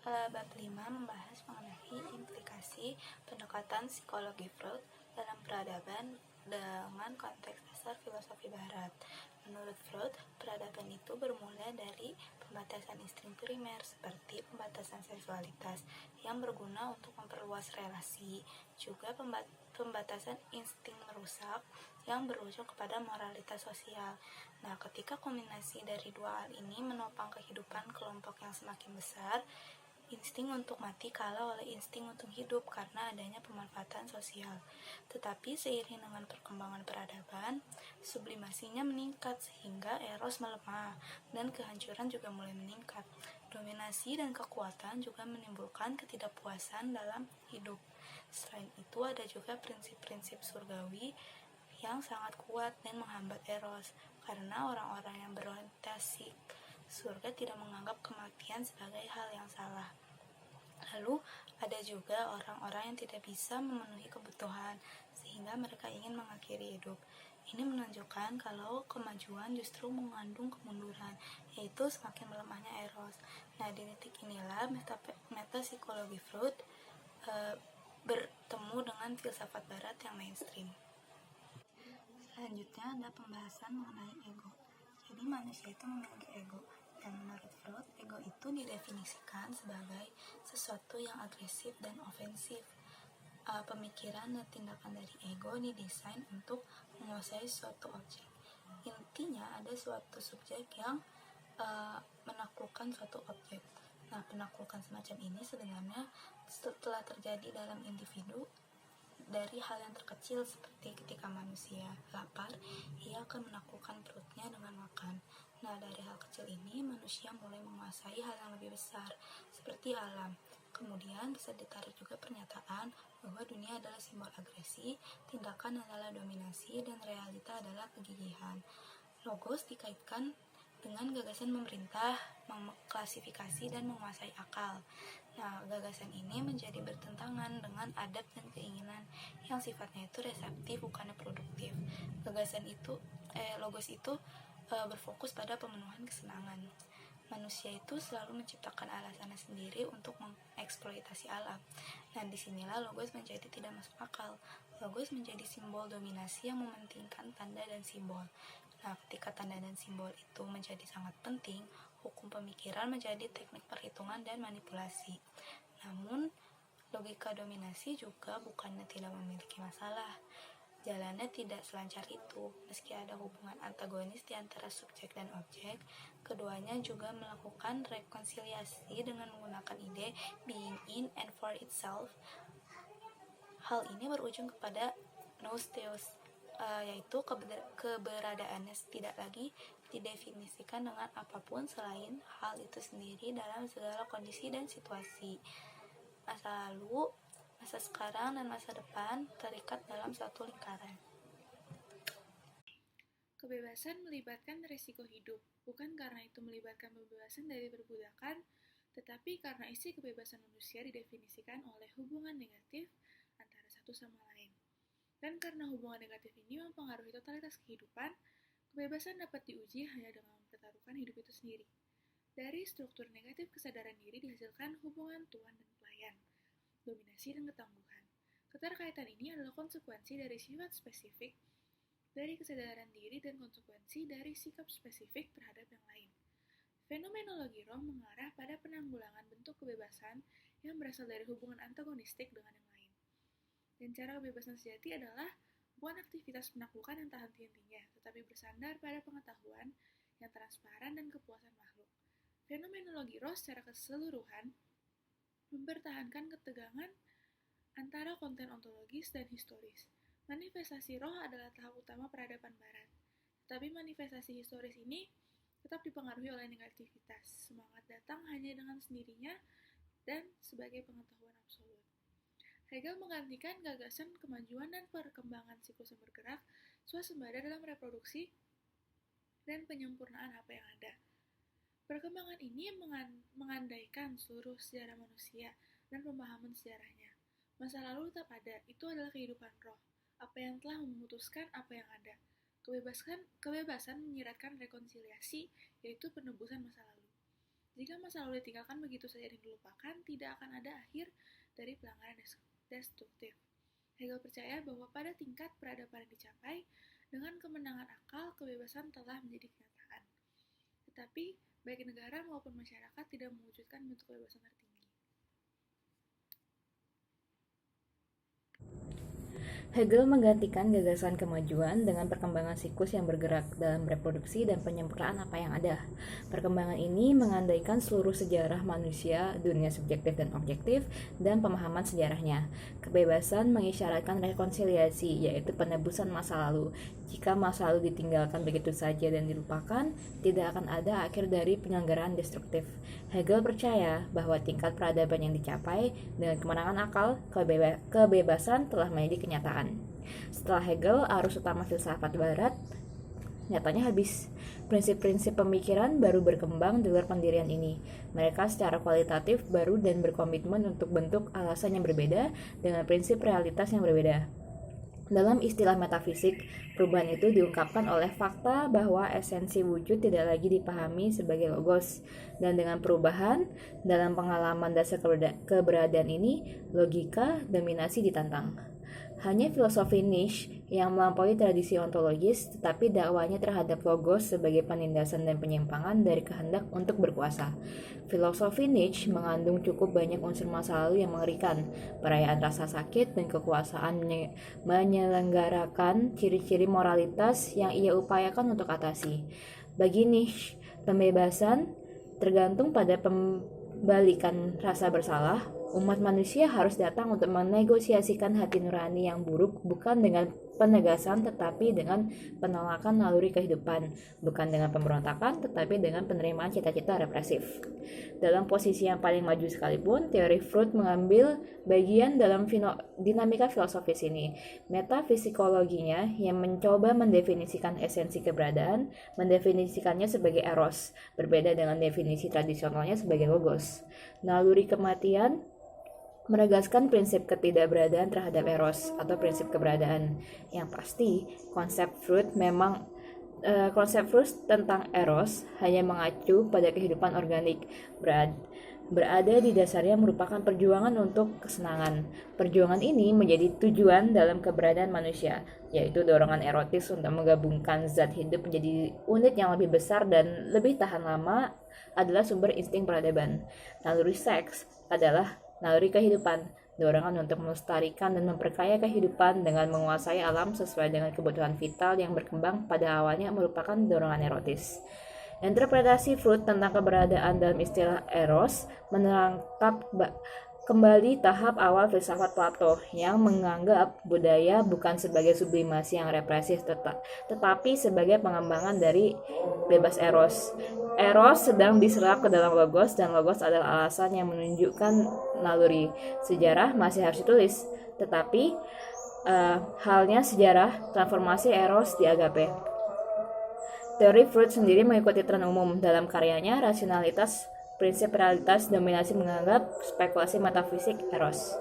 Bab 5 membahas mengenai implikasi pendekatan psikologi Freud dalam peradaban dengan konteks dasar filosofi barat. Menurut Freud, peradaban itu bermula dari pembatasan insting primer seperti pembatasan seksualitas yang berguna untuk memperluas relasi, juga pembatasan insting merusak yang berujung kepada moralitas sosial. Nah, ketika kombinasi dari dua hal ini menopang kehidupan kelompok yang semakin besar, insting untuk mati kalah oleh insting untuk hidup karena adanya pemanfaatan sosial. Tetapi seiring dengan perkembangan peradaban, sublimasinya meningkat sehingga eros melemah dan kehancuran juga mulai meningkat. Dominasi dan kekuatan juga menimbulkan ketidakpuasan dalam hidup. Selain itu ada juga prinsip-prinsip surgawi yang sangat kuat dan menghambat eros karena orang-orang yang berorientasi surga tidak menganggap kematian sebagai hal yang salah. Lalu ada juga orang-orang yang tidak bisa memenuhi kebutuhan sehingga mereka ingin mengakhiri hidup. Ini menunjukkan kalau kemajuan justru mengandung kemunduran, yaitu semakin melemahnya eros. Nah, di titik inilah metapsikologi Freud bertemu dengan filsafat barat yang mainstream. Selanjutnya ada pembahasan mengenai ego. Jadi manusia itu memiliki ego. Dan menurut Freud, ego itu didefinisikan sebagai sesuatu yang agresif dan ofensif. Pemikiran dan tindakan dari ego didesain untuk menguasai suatu objek. Intinya ada suatu subjek yang menaklukkan suatu objek. Nah, penaklukan semacam ini sebenarnya setelah terjadi dalam individu dari hal yang terkecil seperti ketika manusia lapar, ia akan menaklukkan perutnya dengan makan. Nah, dari hal kecil ini manusia mulai menguasai hal yang lebih besar seperti alam. Kemudian bisa ditarik juga pernyataan bahwa dunia adalah simbol agresi, tindakan adalah dominasi, dan realita adalah kegigihan. Logos dikaitkan dengan gagasan memerintah, mengklasifikasi, dan menguasai akal. Nah, gagasan ini menjadi bertentangan dengan adab dan keinginan yang sifatnya itu reseptif, bukannya produktif. Logos itu berfokus pada pemenuhan kesenangan. Manusia itu selalu menciptakan alasannya sendiri untuk mengeksploitasi alam. Dan disinilah logos menjadi tidak masuk akal. Logos menjadi simbol dominasi yang mementingkan tanda dan simbol. Nah, ketika tanda dan simbol itu menjadi sangat penting, hukum pemikiran menjadi teknik perhitungan dan manipulasi. Namun, logika dominasi juga bukannya tidak memiliki masalah. Jalannya tidak selancar itu. Meski ada hubungan antagonis di antara subjek dan objek, keduanya juga melakukan rekonsiliasi dengan menggunakan ide being in and for itself. Hal ini berujung kepada nous theos, yaitu keberadaannya tidak lagi didefinisikan dengan apapun selain hal itu sendiri dalam segala kondisi dan situasi. Masa lalu, masa sekarang, dan masa depan terikat dalam satu lingkaran. Kebebasan melibatkan risiko hidup, bukan karena itu melibatkan pembebasan dari perbudakan, tetapi karena isi kebebasan manusia didefinisikan oleh hubungan negatif antara satu sama lain. Dan karena hubungan negatif ini mempengaruhi totalitas kehidupan, kebebasan dapat diuji hanya dengan mempertaruhkan hidup itu sendiri. Dari struktur negatif kesadaran diri dihasilkan hubungan tuan dan pelayan, dominasi dan ketangguhan. Keterkaitan ini adalah konsekuensi dari sifat spesifik dari kesadaran diri dan konsekuensi dari sikap spesifik terhadap yang lain. Fenomenologi Roh mengarah pada penanggulangan bentuk kebebasan yang berasal dari hubungan antagonistik dengan yang lain. Dan cara kebebasan sejati adalah bukan aktivitas penaklukan yang tak henti-hentinya, tetapi bersandar pada pengetahuan yang transparan dan kepuasan makhluk. Fenomenologi Roh secara keseluruhan mempertahankan ketegangan antara konten ontologis dan historis. Manifestasi roh adalah tahap utama peradaban barat, tetapi manifestasi historis ini tetap dipengaruhi oleh negativitas. Semangat datang hanya dengan sendirinya dan sebagai pengetahuan absolut. Hegel menggantikan gagasan kemajuan dan perkembangan siklus yang bergerak swasembada dalam reproduksi dan penyempurnaan apa yang ada. Perkembangan ini mengandaikan seluruh sejarah manusia dan pemahaman sejarahnya. Masa lalu tetap ada, itu adalah kehidupan roh. Apa yang telah memutuskan apa yang ada. Kebebasan menyiratkan rekonsiliasi, yaitu penebusan masa lalu. Jika masa lalu ditinggalkan begitu saja dan dilupakan, tidak akan ada akhir dari pelanggaran destruktif. Hegel percaya bahwa pada tingkat peradaban yang dicapai, dengan kemenangan akal, kebebasan telah menjadi kenyataan. Tetapi, baik negara maupun masyarakat tidak mewujudkan bentuk kebebasan tertinggi. Hegel menggantikan gagasan kemajuan dengan perkembangan siklus yang bergerak dalam reproduksi dan penyempurnaan apa yang ada. Perkembangan ini mengandaikan seluruh sejarah manusia, dunia subjektif dan objektif, dan pemahaman sejarahnya. Kebebasan mengisyaratkan rekonsiliasi, yaitu penebusan masa lalu. Jika masa lalu ditinggalkan begitu saja dan dilupakan, tidak akan ada akhir dari penyelenggaraan destruktif. Hegel percaya bahwa tingkat peradaban yang dicapai dengan kemenangan akal, kebebasan telah menjadi kenyataan. Setelah Hegel, arus utama filsafat barat nyatanya habis. Prinsip-prinsip pemikiran baru berkembang di luar pendirian ini. Mereka secara kualitatif baru dan berkomitmen untuk bentuk alasan yang berbeda dengan prinsip realitas yang berbeda. Dalam istilah metafisik, perubahan itu diungkapkan oleh fakta bahwa esensi wujud tidak lagi dipahami sebagai logos. Dan dengan perubahan, dalam pengalaman dasar keberadaan ini, logika dominasi ditantang. Hanya filosofi Nietzsche yang melampaui tradisi ontologis, tetapi dakwanya terhadap logos sebagai penindasan dan penyimpangan dari kehendak untuk berkuasa. Filosofi Nietzsche mengandung cukup banyak unsur masa lalu yang mengerikan, perayaan rasa sakit dan kekuasaan menyelenggarakan ciri-ciri moralitas yang ia upayakan untuk atasi. Bagi Nietzsche, pembebasan tergantung pada pembalikan rasa bersalah. Umat manusia harus datang untuk menegosiasikan hati nurani yang buruk, bukan dengan penegasan tetapi dengan penolakan naluri kehidupan, bukan dengan pemberontakan tetapi dengan penerimaan cita-cita represif. Dalam posisi yang paling maju sekalipun, teori Freud mengambil bagian dalam dinamika filosofis ini. Metafisikologinya yang mencoba mendefinisikan esensi keberadaan, mendefinisikannya sebagai eros, berbeda dengan definisi tradisionalnya sebagai logos. Naluri kematian menegaskan prinsip ketidakberadaan terhadap eros atau prinsip keberadaan. Yang pasti, konsep Freud tentang eros hanya mengacu pada kehidupan organik. Berada di dasarnya merupakan perjuangan untuk kesenangan. Perjuangan ini menjadi tujuan dalam keberadaan manusia, yaitu dorongan erotis untuk menggabungkan zat hidup menjadi unit yang lebih besar dan lebih tahan lama adalah sumber insting peradaban. Naluri seks adalah naluri kehidupan, dorongan untuk melestarikan dan memperkaya kehidupan dengan menguasai alam sesuai dengan kebutuhan vital yang berkembang pada awalnya merupakan dorongan erotis. Interpretasi Freud tentang keberadaan dalam istilah eros menangkap kembali tahap awal filsafat Plato yang menganggap budaya bukan sebagai sublimasi yang represif tetapi sebagai pengembangan dari bebas eros. Eros sedang diserap ke dalam logos dan logos adalah alasan yang menunjukkan naluri. Sejarah masih harus ditulis, tetapi halnya sejarah transformasi eros di agape. Teori Freud sendiri mengikuti tren umum dalam karyanya Rasionalitas, Prinsip Realitas Dominasi menganggap spekulasi metafisik eros.